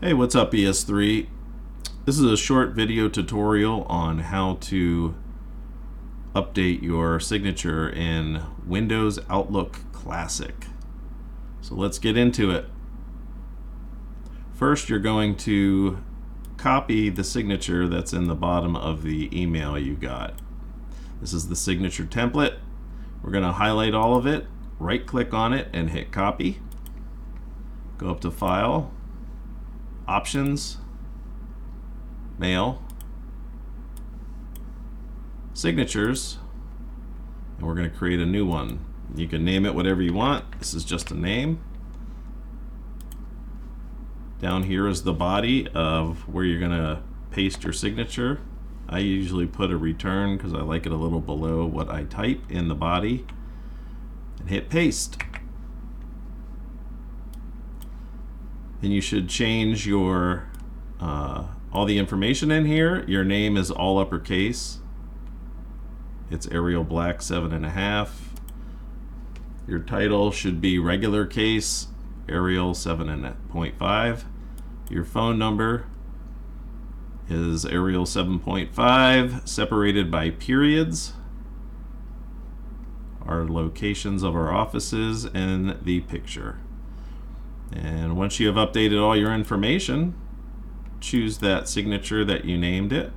Hey, what's up, ES3? This is a short video tutorial on how to update your signature in Windows Outlook Classic. So let's get into it. First, you're going to copy the signature that's in the bottom of the email you got. This is the signature template. We're going to highlight all of it, right-click on it, and hit copy. Go up to File, Options, Mail, Signatures, and we're going to create a new one. You can name it whatever you want. This is just a name. Down here is the body of where you're going to paste your signature. I usually put a return because I like it a little below what I type in the body, and hit paste. Then you should change your all the information in here. Your name is all uppercase. It's Arial Black 7.5. Your title should be regular case, Arial 7.5. Your phone number is Arial 7.5, separated by periods. Our locations of our offices and the picture. And once you have updated all your information, choose that signature that you named it.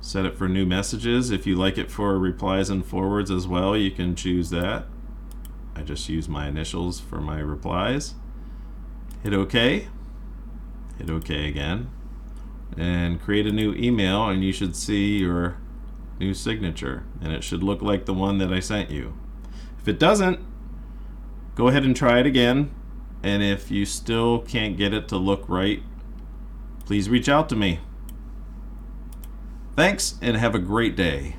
Set it for new messages. If you like it for replies and forwards as well, you can choose that. I just use my initials for my replies. Hit OK. Hit OK again. And create a new email, and you should see your new signature. And it should look like the one that I sent you. If it doesn't, go ahead and try it again, and if you still can't get it to look right, please reach out to me. Thanks, and have a great day.